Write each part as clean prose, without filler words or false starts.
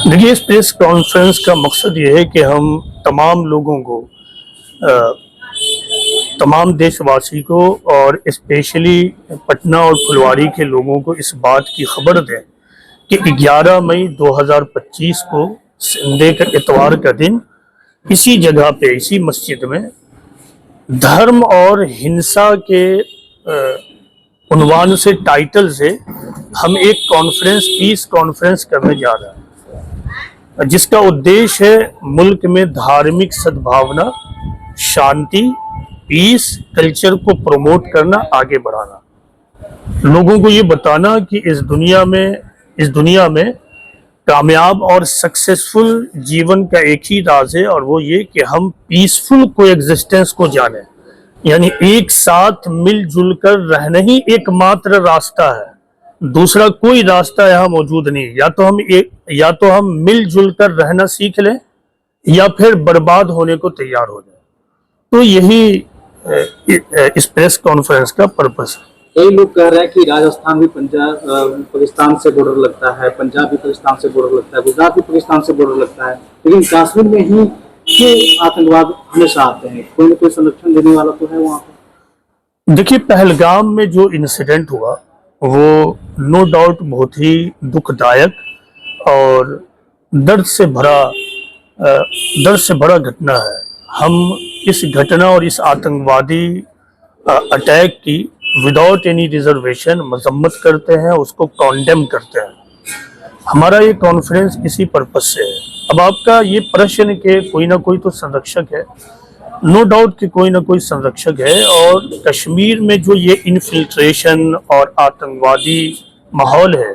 देखिए, इस press conference का मकसद ये है कि हम तमाम लोगों को तमाम देशवासी को और स्पेशली पटना और फुलवारी के लोगों को इस बात की खबर दें कि 11 मई 2025 को संडे का इतवार का दिन इसी जगह पे इसी मस्जिद में धर्म और हिंसा के उन्वान से टाइटल से हम एक कॉन्फ्रेंस पीस कॉन्फ्रेंस करने जा रहे हैं, जिसका उद्देश्य है मुल्क में धार्मिक सद्भावना, शांति, पीस कल्चर को प्रमोट करना, आगे बढ़ाना, लोगों को ये बताना कि इस दुनिया में कामयाब और सक्सेसफुल जीवन का एक ही राज है, और वो ये कि हम पीसफुल कोएग्जिस्टेंस को जाने, यानी एक साथ मिलजुल कर रहना ही एकमात्र रास्ता है। दूसरा कोई रास्ता यहाँ मौजूद नहीं। या तो हम मिलजुल कर रहना सीख लें या फिर बर्बाद होने को तैयार हो जाए। तो यही इस प्रेस कॉन्फ्रेंस का पर्पस है। कई लोग कह रहे हैं कि राजस्थान भी पाकिस्तान से बॉर्डर लगता है, पंजाब भी पाकिस्तान से बॉर्डर लगता है, गुजरात भी पाकिस्तान से बॉर्डर लगता है, लेकिन कश्मीर में ही ये आतंकवाद हमेशा आते हैं। कोई न कोई संरक्षण देने वाला तो है वहाँ पे। देखिए, पहलगाम में जो इंसिडेंट हुआ वो नो डाउट बहुत ही दुखदायक और दर्द से भरा घटना है। हम इस घटना और इस आतंकवादी अटैक की विदाउट एनी रिजर्वेशन मजम्मत करते हैं, उसको कॉन्डेम करते हैं। हमारा ये कॉन्फ्रेंस इसी पर्पज से है। अब आपका ये प्रश्न के कोई ना कोई तो संरक्षक है, नो डाउट कि कोई ना कोई संरक्षक है, और कश्मीर में जो ये इन्फिल्ट्रेशन और आतंकवादी माहौल है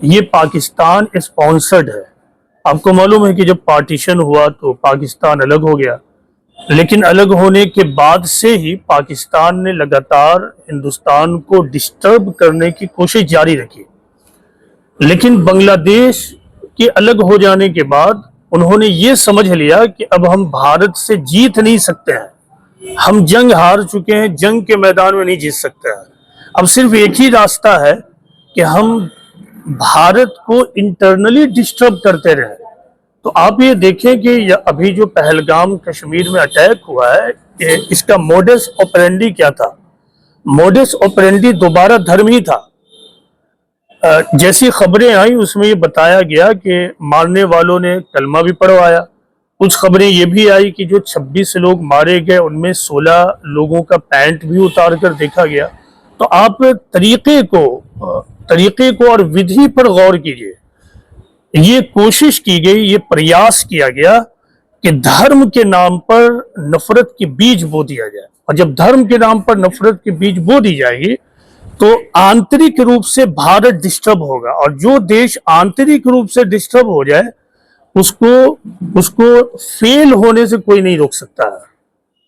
ये पाकिस्तान स्पॉन्सर्ड है। आपको मालूम है कि जब पार्टीशन हुआ तो पाकिस्तान अलग हो गया, लेकिन अलग होने के बाद से ही पाकिस्तान ने लगातार हिंदुस्तान को डिस्टर्ब करने की कोशिश जारी रखी। लेकिन बांग्लादेश के अलग हो जाने के बाद उन्होंने ये समझ लिया कि अब हम भारत से जीत नहीं सकते हैं, हम जंग हार चुके हैं, जंग के मैदान में नहीं जीत सकते हैं। अब सिर्फ एक ही रास्ता है कि हम भारत को इंटरनली डिस्टर्ब करते रहें। तो आप ये देखें कि अभी जो पहलगाम कश्मीर में अटैक हुआ है, इसका मोडस ऑपरेंडी क्या था? मोडस ऑपरेंडी दोबारा धर्म ही था। जैसी खबरें आई उसमें ये बताया गया कि मारने वालों ने कलमा भी पढ़वाया। कुछ खबरें ये भी आई कि जो 26 लोग मारे गए उनमें 16 लोगों का पैंट भी उतार कर देखा गया। तो आप तरीके को और विधि पर गौर कीजिए। ये कोशिश की गई, ये प्रयास किया गया कि धर्म के नाम पर नफरत के बीज बो दिया जाए, और जब धर्म के नाम पर नफरत के बीज बो दी जाएगी तो आंतरिक रूप से भारत डिस्टर्ब होगा, और जो देश आंतरिक रूप से डिस्टर्ब हो जाए उसको फेल होने से कोई नहीं रोक सकता है।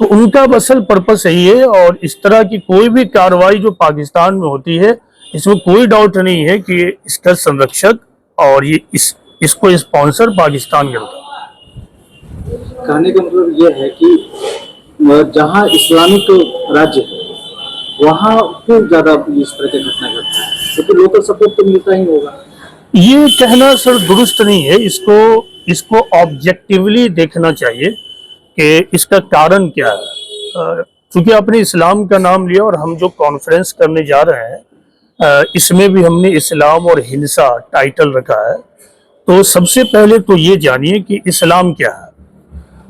तो उनका असल पर्पस यही है, और इस तरह की कोई भी कार्रवाई जो पाकिस्तान में होती है इसमें कोई डाउट नहीं है कि इसका संरक्षक और ये इसको स्पॉन्सर पाकिस्तान करता है। कहने का मतलब ये है कि जहाँ इस्लामिक राज्य है वहाँ क्यों ज्यादा इस तरह की घटना घटता है, क्योंकि लोकल सपोर्ट तो मिलता ही होगा। ये कहना सर दुरुस्त नहीं है। इसको ऑब्जेक्टिवली देखना चाहिए कि इसका कारण क्या है। चूंकि आपने इस्लाम का नाम लिया और हम जो कॉन्फ्रेंस करने जा रहे हैं इसमें भी हमने इस्लाम और हिंसा टाइटल रखा है। तो सबसे पहले तो ये जानिए कि इस्लाम क्या है,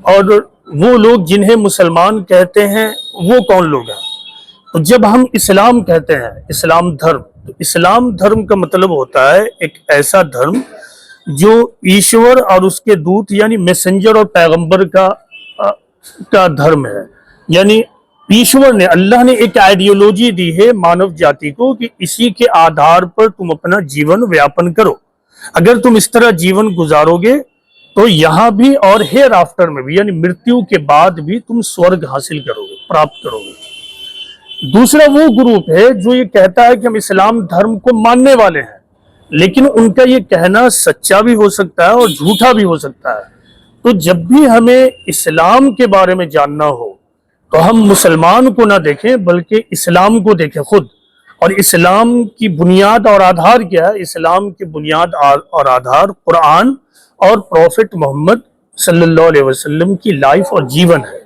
और वो लोग जिन्हें मुसलमान कहते हैं वो कौन लोग हैं। तो जब हम इस्लाम कहते हैं, इस्लाम धर्म, तो इस्लाम धर्म का मतलब होता है एक ऐसा धर्म जो ईश्वर और उसके दूत यानी मैसेंजर और पैगंबर का धर्म है। यानी ईश्वर ने, अल्लाह ने एक आइडियोलॉजी दी है मानव जाति को कि इसी के आधार पर तुम अपना जीवन व्यापन करो। अगर तुम इस तरह जीवन गुजारोगे तो यहाँ भी और हेयर आफ्टर में भी, यानी मृत्यु के बाद भी तुम स्वर्ग हासिल करोगे, प्राप्त करोगे। दूसरा वो ग्रुप है जो ये कहता है कि हम इस्लाम धर्म को मानने वाले हैं, लेकिन उनका ये कहना सच्चा भी हो सकता है और झूठा भी हो सकता है। तो जब भी हमें इस्लाम के बारे में जानना हो तो हम मुसलमान को ना देखें बल्कि इस्लाम को देखें खुद, और इस्लाम की बुनियाद और आधार क्या है? इस्लाम की बुनियाद और आधार कुरान और प्रॉफिट मोहम्मद सल्लल्लाहु अलैहि वसल्लम की लाइफ और जीवन है।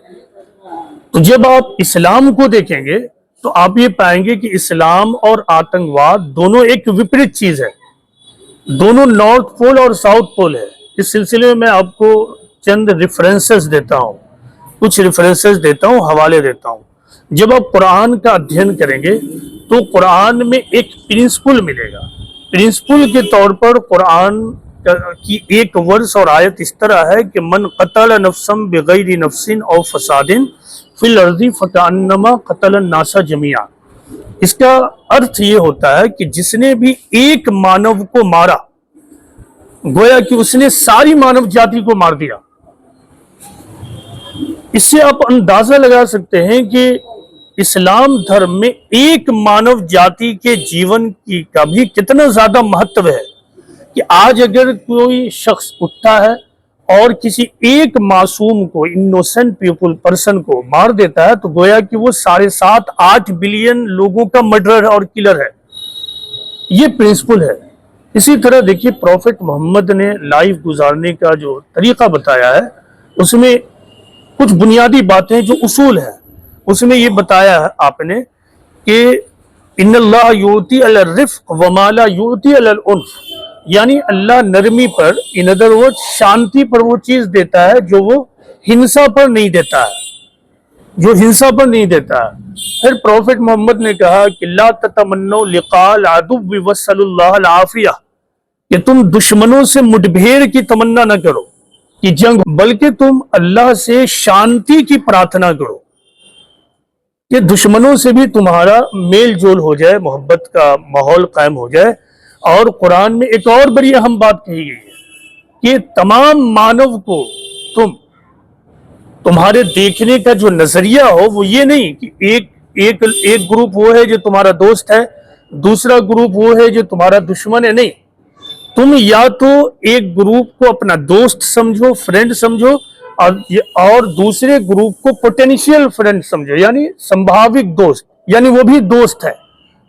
तो जब आप इस्लाम को देखेंगे तो आप ये पाएंगे कि इस्लाम और आतंकवाद दोनों एक विपरीत चीज है, दोनों नॉर्थ पोल और साउथ पोल है। इस सिलसिले में मैं आपको चंद रेफरेंसेस देता हूँ, कुछ रेफरेंसेस देता हूँ, हवाले देता हूँ। जब आप कुरान का अध्ययन करेंगे तो कुरान में एक प्रिंसिपल मिलेगा। प्रिंसिपल के तौर पर कुरान की एक वर्ष और आयत इस तरह है कि मन कतल नफ्सम बिगैरि नफ्सिन और फसादिन फिल अर्दी फकान्नमा कतल नासा जमिया। इसका अर्थ ये होता है कि जिसने भी एक मानव को मारा, गोया कि उसने सारी मानव जाति को मार दिया। इससे आप अंदाजा लगा सकते हैं कि इस्लाम धर्म में एक मानव जाति के जीवन की का भी कितना ज्यादा महत्व है कि आज अगर कोई शख्स उठता है और किसी एक मासूम को, इनोसेंट पर्सन को मार देता है तो गोया कि वो 7.5-8 बिलियन लोगों का मर्डर और किलर है। ये प्रिंसिपल है। इसी तरह देखिए प्रॉफिट मोहम्मद ने लाइफ गुजारने का जो तरीका बताया है उसमें कुछ बुनियादी बातें जो उसूल है उसमें ये बताया है आपने कि इन्नल्लाह युती अल रिफ्क व मा ला युती अल उन्फ, यानी अल्लाह नरमी पर, इन अदर वर्ड शांति पर वो चीज देता है जो वो हिंसा पर नहीं देता है, जो हिंसा पर नहीं देता है। फिर प्रॉफिट मोहम्मद ने कहा कि ला ततमन्नो लिकाल अदुव्वी वसल्लल्लाहु अल आफिया, कि तुम दुश्मनों से मुठभेड़ की तमन्ना न करो कि जंग, बल्कि तुम अल्लाह से शांति की प्रार्थना करो कि दुश्मनों से भी तुम्हारा मेल जोल हो जाए, मोहब्बत का माहौल कायम हो जाए। और कुरान में एक और बड़ी अहम बात कही गई है कि तमाम मानव को तुम्हारे देखने का जो नजरिया हो वो ये नहीं कि एक ग्रुप वो है जो तुम्हारा दोस्त है, दूसरा ग्रुप वो है जो तुम्हारा दुश्मन है। नहीं, तुम या तो एक ग्रुप को अपना दोस्त समझो, फ्रेंड समझो, और दूसरे ग्रुप को पोटेंशियल फ्रेंड समझो, यानी संभावित दोस्त, यानी वो भी दोस्त है,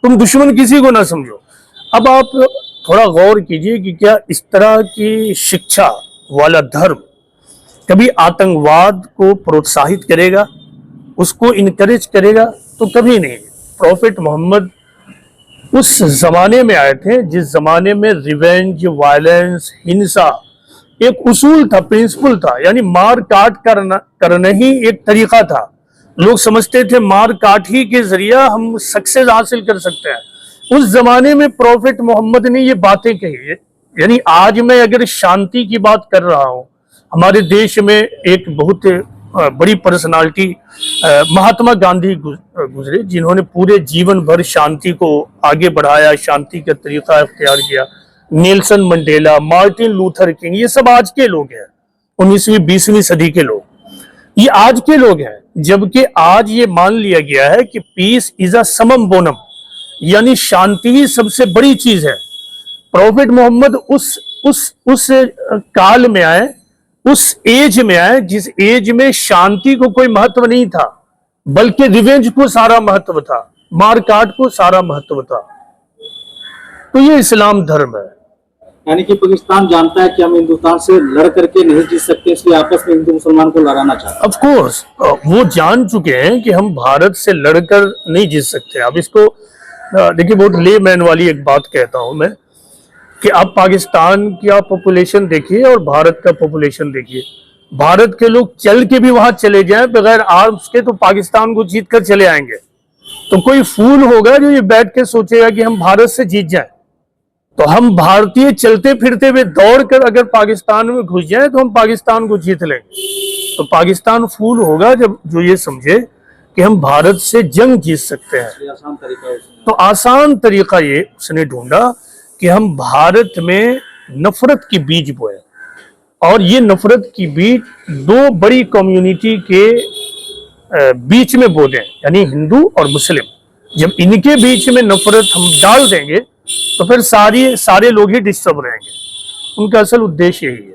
तुम दुश्मन किसी को ना समझो। अब आप थोड़ा गौर कीजिए कि क्या इस तरह की शिक्षा वाला धर्म कभी आतंकवाद को प्रोत्साहित करेगा, उसको इनकरेज करेगा? तो कभी नहीं। प्रॉफिट मोहम्मद उस जमाने में आए थे जिस जमाने में रिवेंज, वायलेंस, हिंसा एक उसूल था, प्रिंसिपल था, यानी मार काट करना ही एक तरीका था। लोग समझते थे मार काट ही के जरिया हम सक्सेस हासिल कर सकते हैं। उस जमाने में प्रॉफिट मोहम्मद ने ये बातें कही है। यानी आज मैं अगर शांति की बात कर रहा हूं, हमारे देश में एक बहुत बड़ी पर्सनालिटी महात्मा गांधी गुजरे जिन्होंने पूरे जीवन भर शांति को आगे बढ़ाया, शांति का तरीका इख्तियार किया। Nelson Mandela, Martin Luther king, ये सब आज के लोग हैं, 19वीं-20वीं सदी के लोग, ये आज के लोग हैं। जबकि आज ये मान लिया गया है कि पीस इज अ समम बोनम, यानी शांति ही सबसे बड़ी चीज है। प्रॉफिट मोहम्मद उस काल में आए, उस एज में आए जिस एज में शांति को कोई महत्व नहीं था, बल्कि रिवेंज को सारा महत्व था, मारकाट को सारा महत्व था। तो ये इस्लाम धर्म है। यानी कि पाकिस्तान जानता है कि हम हिंदुस्तान से लड़ करके नहीं जीत सकते, इसलिए आपस में हिंदू मुसलमान को लड़ाना चाहते हैं। ऑफ कोर्स वो जान चुके हैं कि हम भारत से लड़कर नहीं जीत सकते। अब इसको देखिए, बहुत लेमैन वाली एक बात कहता हूं मैं कि आप पाकिस्तान की आप पॉपुलेशन देखिए और भारत का पॉपुलेशन देखिए। भारत के लोग चल के भी वहां चले जाएं बगैर आर्म्स के तो पाकिस्तान को जीत कर चले आएंगे। तो कोई फूल होगा जो ये बैठ के सोचेगा कि हम भारत से जीत जाएं। तो हम भारतीय चलते फिरते हुए दौड़ कर अगर पाकिस्तान में घुस जाए तो हम पाकिस्तान को जीत लेंगे। तो पाकिस्तान फूल होगा जब जो ये समझे कि हम भारत से जंग जीत सकते हैं। आसान तरीका है। तो आसान तरीका ये उसने ढूंढा कि हम भारत में नफरत की बीज बोए, और ये नफरत की बीज दो बड़ी कम्युनिटी के बीच में बो दें, यानी हिंदू और मुस्लिम। जब इनके बीच में नफरत हम डाल देंगे तो फिर सारे लोग ही डिस्टर्ब रहेंगे। उनका असल उद्देश्य यही है।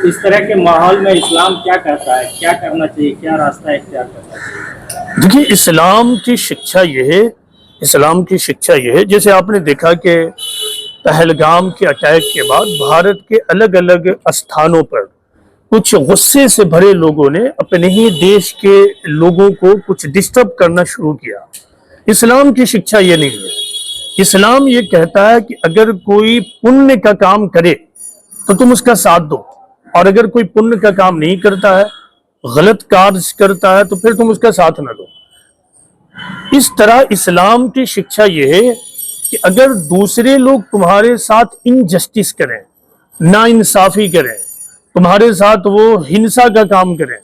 इस तरह के माहौल में इस्लाम क्या कहता है, क्या करना चाहिए, क्या रास्ता इख्तियार करना चाहिए? देखिए, इस्लाम की शिक्षा यह है इस्लाम की शिक्षा ये है, जैसे आपने देखा कि पहलगाम के अटैक के बाद भारत के अलग अलग स्थानों पर कुछ गुस्से से भरे लोगों ने अपने ही देश के लोगों को कुछ डिस्टर्ब करना शुरू किया। इस्लाम की शिक्षा ये नहीं है। इस्लाम ये कहता है कि अगर कोई पुण्य का काम करे तो तुम उसका साथ दो, और अगर कोई पुण्य का काम नहीं करता है, गलत कार्य करता है, तो फिर तुम उसका साथ न दो। इस तरह इस्लाम की शिक्षा यह है कि अगर दूसरे लोग तुम्हारे साथ इनजस्टिस करें, नाइंसाफी करें, तुम्हारे साथ वो हिंसा का काम करें,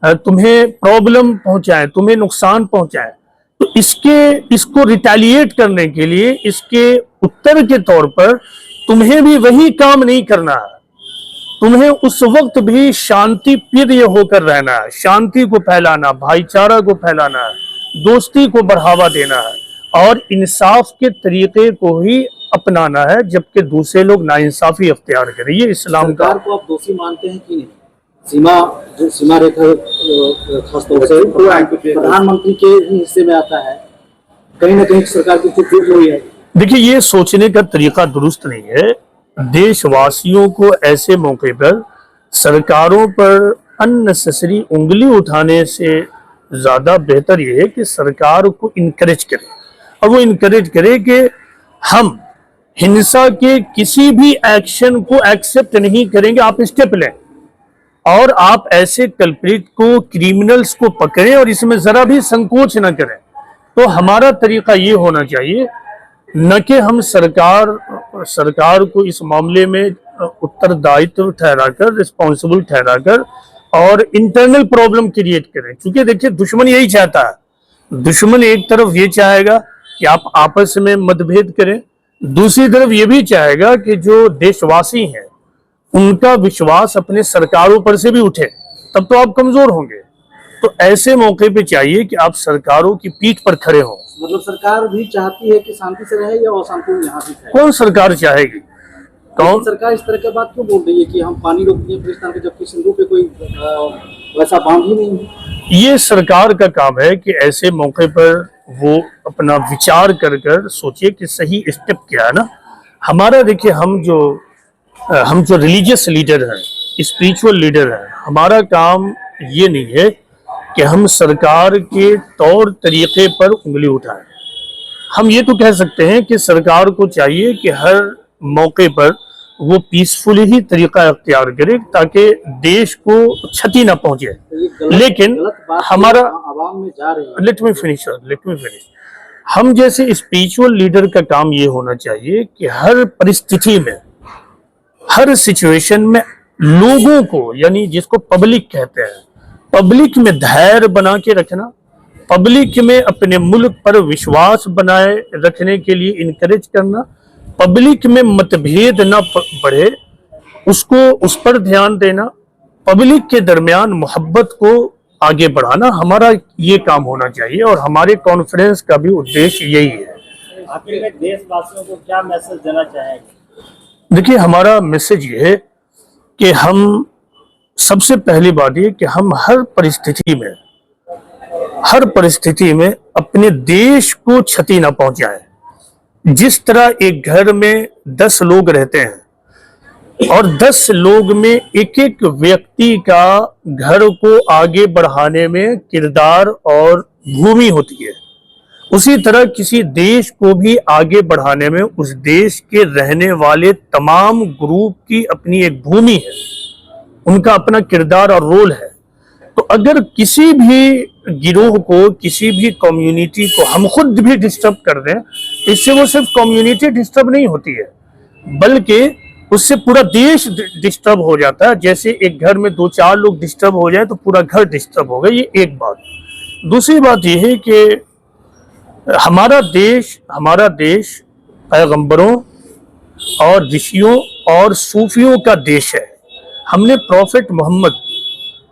तुम्हें प्रॉब्लम पहुंचाए, तुम्हें नुकसान पहुंचाए, तो इसको रिटेलिएट करने के लिए, इसके उत्तर के तौर पर तुम्हें भी वही काम नहीं करना है। तुम्हें उस वक्त भी शांति प्रिय होकर रहना है, शांति को फैलाना, भाईचारा को फैलाना है, दोस्ती को बढ़ावा देना है और इंसाफ के तरीके को ही अपनाना है, जबकि दूसरे लोग नाइंसाफी अख्तियार करें। ये इस्लाम का। सरकार को आप दोषी मानते हैं कि नहीं? सीमा रेखा खासतौर से प्रधानमंत्री के हिस्से में आता है, कहीं ना कहीं सरकार की चुप हुई है। देखिए, ये सोचने का तरीका दुरुस्त नहीं है। देशवासियों को ऐसे मौके पर सरकारों पर अननेसेसरी उंगली उठाने से ज्यादा बेहतर यह है कि सरकार को इनकरेज करे, और वो इनकरेज करे कि हम हिंसा के किसी भी एक्शन को एक्सेप्ट नहीं करेंगे, आप स्टेप लें और आप ऐसे कल्प्रिट को, क्रिमिनल्स को पकड़ें और इसमें जरा भी संकोच न करें। तो हमारा तरीका ये होना चाहिए, न कि हम सरकार को इस मामले में उत्तरदायित्व ठहराकर, रिस्पॉन्सिबल ठहराकर और इंटरनल प्रॉब्लम क्रिएट करें। क्योंकि देखिए, दुश्मन यही चाहता है। दुश्मन एक तरफ ये चाहेगा कि आप आपस में मतभेद करें, दूसरी तरफ ये भी चाहेगा कि जो देशवासी हैं उनका विश्वास अपने सरकारों पर से भी उठे, तब तो आप कमजोर होंगे। तो ऐसे मौके पे चाहिए कि आप सरकारों की पीठ पर खड़े हों। मतलब सरकार भी चाहती है कि शांति से रहे या अशांति में यहाँ भी रहे? कौन सरकार चाहेगी? कौन सरकार इस तरह की बात क्यों बोल रही है कि हम पानी रोक दिए पाकिस्तान के, जबकि सिंधु पे कोई वैसा बांध ही नहीं है? ये सरकार का काम है कि ऐसे मौके पर वो अपना विचार कर सोचे कि सही स्टेप क्या है ना। हमारा देखिए, हम जो रिलीजियस लीडर हैं, स्पिरिचुअल लीडर हैं, हमारा काम ये नहीं है कि हम सरकार के तौर तरीके पर उंगली उठाएं। हम ये तो कह सकते हैं कि सरकार को चाहिए कि हर मौके पर वो पीसफुली ही तरीका अख्तियार करे ताकि देश को क्षति ना पहुंचे। लेकिन हमारा आवाम में जा रही है। Let me finish. हम जैसे स्पिरिचुअल लीडर का काम ये होना चाहिए कि हर परिस्थिति में, हर सिचुएशन में लोगों को, यानी जिसको पब्लिक कहते हैं, पब्लिक में धैर्य बना के रखना, पब्लिक में अपने मुल्क पर विश्वास बनाए रखने के लिए इनकरेज करना, पब्लिक में मतभेद न बढ़े उसको, उस पर ध्यान देना, पब्लिक के दरमियान मोहब्बत को आगे बढ़ाना, हमारा ये काम होना चाहिए। और हमारे कॉन्फ्रेंस का भी उद्देश्य यही है। आखिर में देशवासियों को क्या मैसेज देना चाहेंगे? देखिए, हमारा मैसेज ये है कि हम, सबसे पहली बात ये कि हम हर परिस्थिति में अपने देश को क्षति ना पहुंचाएं। जिस तरह एक घर में 10 लोग रहते हैं और 10 लोग में एक एक व्यक्ति का घर को आगे बढ़ाने में किरदार और भूमि होती है, उसी तरह किसी देश को भी आगे बढ़ाने में उस देश के रहने वाले तमाम ग्रुप की अपनी एक भूमि है, उनका अपना किरदार और रोल है। तो अगर किसी भी गिरोह को, किसी भी कम्युनिटी को हम खुद भी डिस्टर्ब कर दें, इससे वो सिर्फ कम्युनिटी डिस्टर्ब नहीं होती है, बल्कि उससे पूरा देश डिस्टर्ब हो जाता है। जैसे एक घर में 2-4 लोग डिस्टर्ब हो जाए तो पूरा घर डिस्टर्ब हो गया। ये एक बात। दूसरी बात यह है कि हमारा देश पैगंबरों और ऋषियों और सूफियों का देश है। हमने प्रॉफेट मोहम्मद,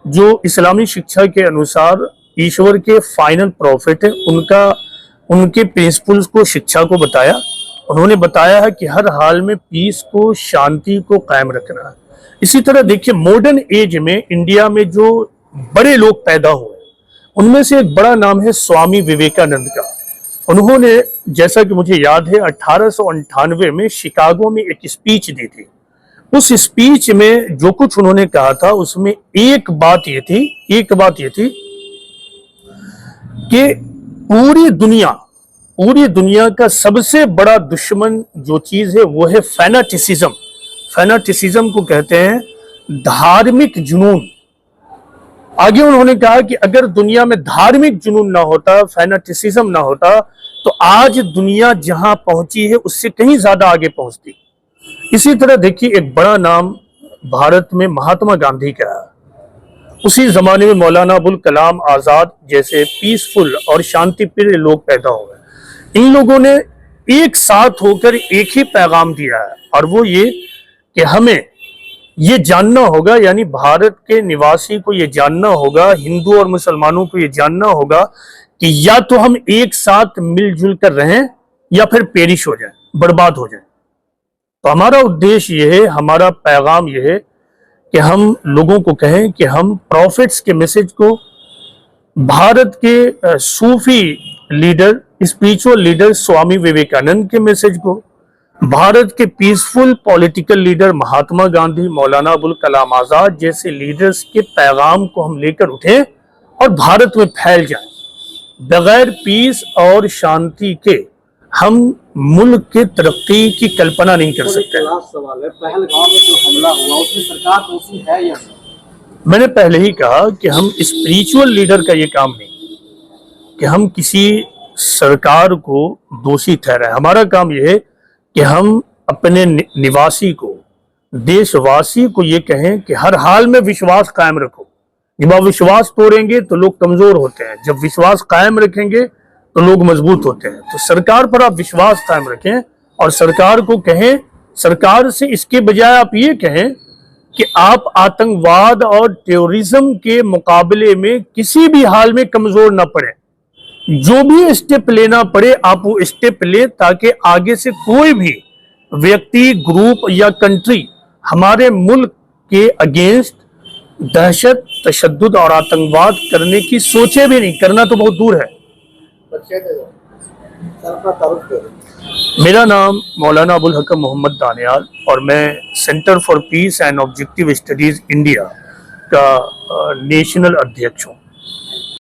जो इस्लामी शिक्षा के अनुसार ईश्वर के फाइनल प्रॉफिट है, उनके प्रिंसिपल्स को, शिक्षा को बताया। उन्होंने बताया है कि हर हाल में पीस को, शांति को कायम रखना है। इसी तरह देखिए, मॉडर्न एज में इंडिया में जो बड़े लोग पैदा हुए, उनमें से एक बड़ा नाम है स्वामी विवेकानंद का। उन्होंने, जैसा कि मुझे याद है, 1898 में शिकागो में एक स्पीच दी थी। उस स्पीच में जो कुछ उन्होंने कहा था उसमें एक बात ये थी कि पूरी दुनिया का सबसे बड़ा दुश्मन जो चीज है वो है फैनाटिसिज्म। फैनाटिसिज्म को कहते हैं धार्मिक जुनून। आगे उन्होंने कहा कि अगर दुनिया में धार्मिक जुनून ना होता, फैनाटिसिज्म ना होता, तो आज दुनिया जहां पहुंची है उससे कहीं ज्यादा आगे पहुंचती। इसी तरह देखिए, एक बड़ा नाम भारत में महात्मा गांधी का है। उसी जमाने में मौलाना अबुल कलाम आजाद जैसे पीसफुल और शांतिप्रिय लोग पैदा हुए। इन लोगों ने एक साथ होकर एक ही पैगाम दिया है, और वो ये कि हमें ये जानना होगा, यानी भारत के निवासी को ये जानना होगा, हिंदू और मुसलमानों को ये जानना होगा कि या तो हम एक साथ मिलजुल कर रहें या फिर पेरिश हो जाए, बर्बाद हो जाए। तो हमारा उद्देश्य ये है, हमारा पैगाम ये है कि हम लोगों को कहें कि हम प्रॉफिट्स के मैसेज को, भारत के सूफी leader, spiritual leader Swami Vivekananda के मैसेज को, भारत के peaceful political leader Mahatma Gandhi, Maulana Abul Kalam Azad जैसे लीडर्स के पैगाम को हम लेकर उठें और भारत में फैल जाएं। बगैर पीस और शांति के हम मुल्क के तरक्की की कल्पना नहीं कर सकते। सवाल है, पहलगाम में जो हमला हुआ उसमें सरकार दोषी है या नहीं? मैंने पहले ही कहा कि हम स्पिरिचुअल लीडर का ये काम नहीं कि हम किसी सरकार को दोषी ठहराएं। हमारा काम यह है कि हम अपने निवासी को, देशवासी को ये कहें कि हर हाल में विश्वास कायम रखो। जब आप विश्वास तोड़ेंगे तो लोग कमजोर होते हैं, जब विश्वास कायम रखेंगे तो लोग मजबूत होते हैं। तो सरकार पर आप विश्वास कायम रखें और सरकार को कहें, सरकार से इसके बजाय आप ये कहें कि आप आतंकवाद और टेररिज्म के मुकाबले में किसी भी हाल में कमजोर ना पड़े। जो भी स्टेप लेना पड़े आप वो स्टेप ले, ताकि आगे से कोई भी व्यक्ति, ग्रुप या कंट्री हमारे मुल्क के अगेंस्ट दहशत, तशद्दुद और आतंकवाद करने की सोचे भी नहीं। करना तो बहुत दूर है। मेरा नाम मौलाना अबुल हकम मोहम्मद दानियाल और मैं centre for piece and objective studies India का नेशनल अध्यक्ष हूँ।